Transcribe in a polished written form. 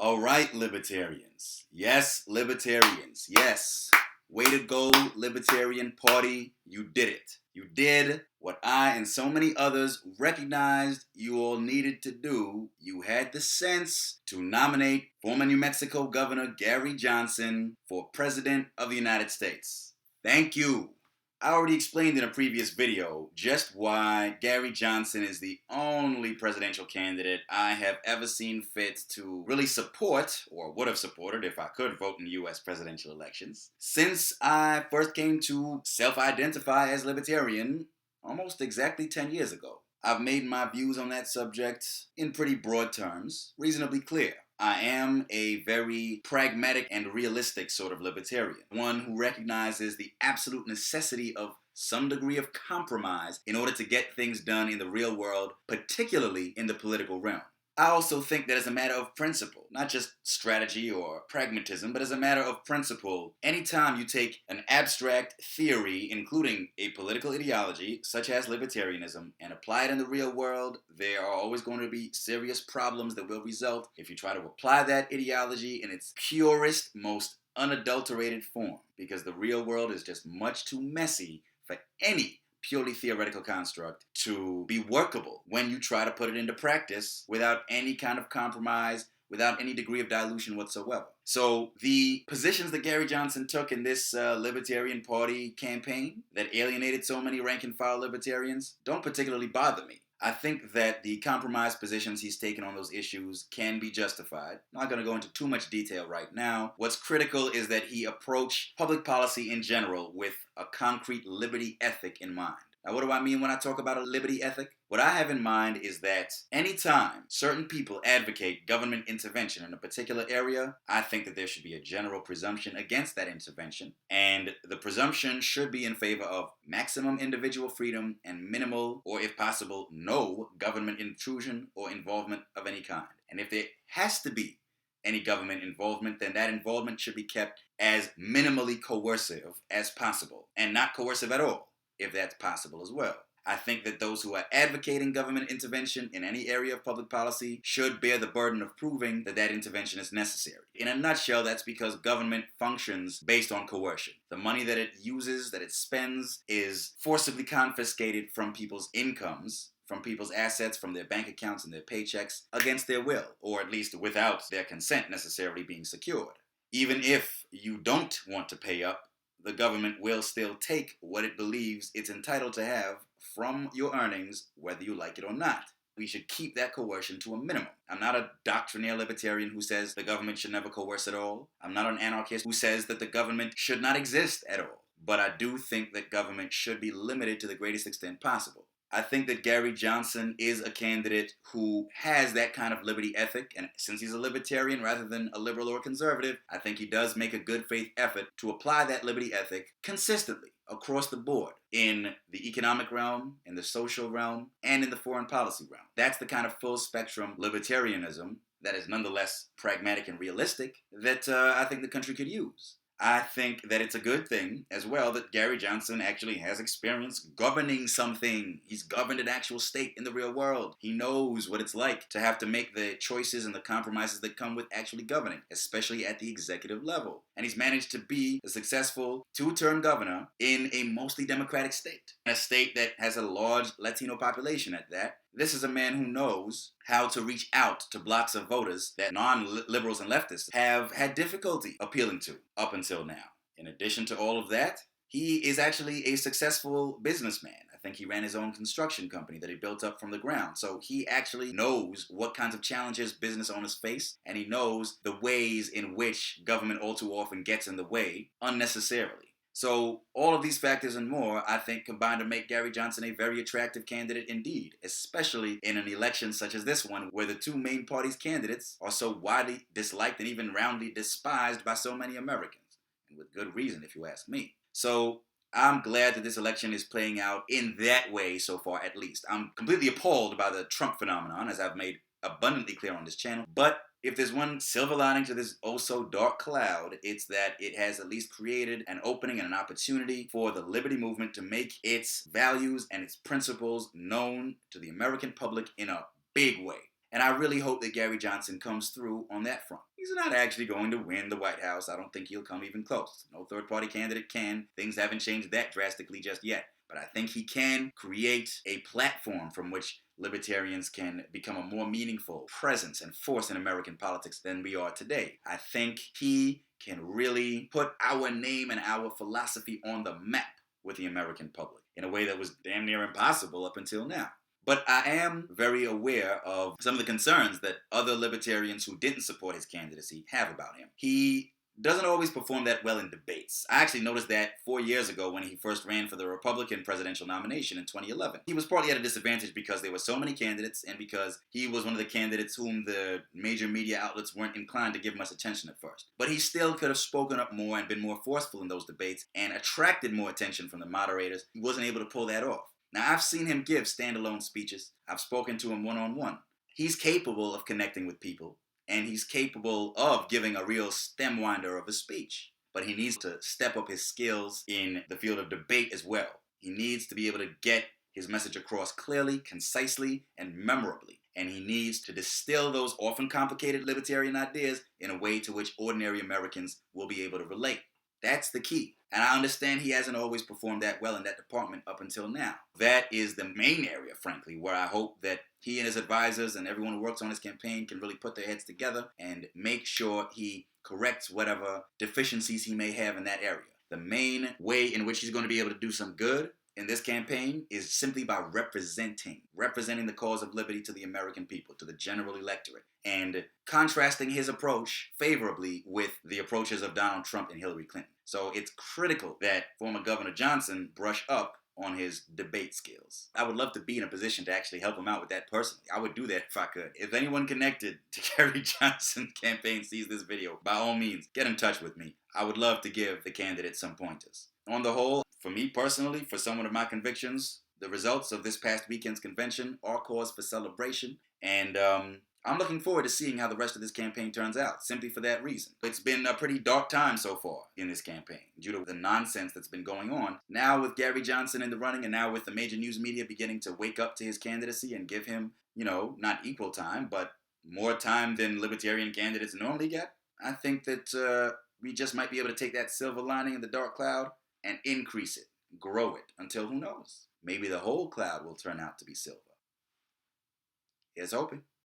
All right, libertarians. Yes, libertarians. Yes. Way to go, Libertarian Party. You did it. You did what I and so many others recognized you all needed to do. You had the sense to nominate former New Mexico Governor Gary Johnson for President of the United States. Thank you. I already explained in a previous video just why Gary Johnson is the only presidential candidate I have ever seen fit to really support, or would have supported if I could vote in U.S. presidential elections, since I first came to self-identify as libertarian almost exactly 10 years ago. I've made my views on that subject in pretty broad terms, reasonably clear. I am a very pragmatic and realistic sort of libertarian, one who recognizes the absolute necessity of some degree of compromise in order to get things done in the real world, particularly in the political realm. I also think that as a matter of principle, not just strategy or pragmatism, but as a matter of principle, anytime you take an abstract theory, including a political ideology, such as libertarianism, and apply it in the real world, there are always going to be serious problems that will result if you try to apply that ideology in its purest, most unadulterated form, because the real world is just much too messy for any purely theoretical construct to be workable when you try to put it into practice without any kind of compromise, without any degree of dilution whatsoever. So the positions that Gary Johnson took in this Libertarian Party campaign that alienated so many rank-and-file libertarians don't particularly bother me. I think that the compromise positions he's taken on those issues can be justified. I'm not going to go into too much detail right now. What's critical is that he approach public policy in general with a concrete liberty ethic in mind. Now, what do I mean when I talk about a liberty ethic? What I have in mind is that anytime certain people advocate government intervention in a particular area, I think that there should be a general presumption against that intervention, and the presumption should be in favor of maximum individual freedom and minimal, or if possible, no government intrusion or involvement of any kind. And if there has to be any government involvement, then that involvement should be kept as minimally coercive as possible, and not coercive at all, if that's possible as well. I think that those who are advocating government intervention in any area of public policy should bear the burden of proving that that intervention is necessary. In a nutshell, that's because government functions based on coercion. The money that it uses, that it spends, is forcibly confiscated from people's incomes, from people's assets, from their bank accounts and their paychecks, against their will, or at least without their consent necessarily being secured. Even if you don't want to pay up, the government will still take what it believes it's entitled to have from your earnings, whether you like it or not. We should keep that coercion to a minimum. I'm not a doctrinaire libertarian who says the government should never coerce at all. I'm not an anarchist who says that the government should not exist at all. But I do think that government should be limited to the greatest extent possible. I think that Gary Johnson is a candidate who has that kind of liberty ethic, and since he's a libertarian rather than a liberal or conservative, I think he does make a good faith effort to apply that liberty ethic consistently across the board in the economic realm, in the social realm, and in the foreign policy realm. That's the kind of full spectrum libertarianism that is nonetheless pragmatic and realistic that I think the country could use. I think that it's a good thing as well that Gary Johnson actually has experience governing something. He's governed an actual state in the real world. He knows what it's like to have to make the choices and the compromises that come with actually governing, especially at the executive level. And he's managed to be a successful two-term governor in a mostly Democratic state, a state that has a large Latino population at that. This is a man who knows how to reach out to blocks of voters that non-liberals and leftists have had difficulty appealing to up until now. In addition to all of that, he is actually a successful businessman. I think he ran his own construction company that he built up from the ground. So he actually knows what kinds of challenges business owners face, and he knows the ways in which government all too often gets in the way unnecessarily. So all of these factors and more, I think, combine to make Gary Johnson a very attractive candidate indeed, especially in an election such as this one, where the two main parties' candidates are so widely disliked and even roundly despised by so many Americans, and with good reason, if you ask me. So I'm glad that this election is playing out in that way so far, at least. I'm completely appalled by the Trump phenomenon, as I've made abundantly clear on this channel, but if there's one silver lining to this oh-so-dark cloud, it's that it has at least created an opening and an opportunity for the liberty movement to make its values and its principles known to the American public in a big way. And I really hope that Gary Johnson comes through on that front. he's not actually going to win the White House. I don't think he'll come even close. No third-party candidate can. Things haven't changed that drastically just yet. But I think he can create a platform from which libertarians can become a more meaningful presence and force in American politics than we are today. I think he can really put our name and our philosophy on the map with the American public in a way that was damn near impossible up until now. But I am very aware of some of the concerns that other libertarians who didn't support his candidacy have about him. He doesn't always perform that well in debates. I actually noticed that 4 years ago when he first ran for the Republican presidential nomination in 2011. He was partly at a disadvantage because there were so many candidates and because he was one of the candidates whom the major media outlets weren't inclined to give much attention at first. But he still could have spoken up more and been more forceful in those debates and attracted more attention from the moderators. He wasn't able to pull that off. Now, I've seen him give standalone speeches. I've spoken to him one-on-one. He's capable of connecting with people, and he's capable of giving a real stem winder of a speech. But he needs to step up his skills in the field of debate as well. He needs to be able to get his message across clearly, concisely, and memorably. And he needs to distill those often complicated libertarian ideas in a way to which ordinary Americans will be able to relate. That's the key. And I understand he hasn't always performed that well in that department up until now. That is the main area, frankly, where I hope that he and his advisors and everyone who works on his campaign can really put their heads together and make sure he corrects whatever deficiencies he may have in that area. The main way in which he's going to be able to do some good in this campaign is simply by representing the cause of liberty to the American people, to the general electorate, and contrasting his approach favorably with the approaches of Donald Trump and Hillary Clinton. So it's critical that former Governor Johnson brush up on his debate skills. I would love to be in a position to actually help him out with that personally. I would do that if I could. If anyone connected to Gary Johnson's campaign sees this video, by all means, get in touch with me. I would love to give the candidate some pointers. On the whole, for me personally, for someone of my convictions, the results of this past weekend's convention are cause for celebration, and I'm looking forward to seeing how the rest of this campaign turns out, simply for that reason. It's been a pretty dark time so far in this campaign, due to the nonsense that's been going on. Now with Gary Johnson in the running, and now with the major news media beginning to wake up to his candidacy and give him, not equal time, but more time than libertarian candidates normally get, I think that we just might be able to take that silver lining in the dark cloud and increase it, grow it, until who knows? Maybe the whole cloud will turn out to be silver. Here's hoping.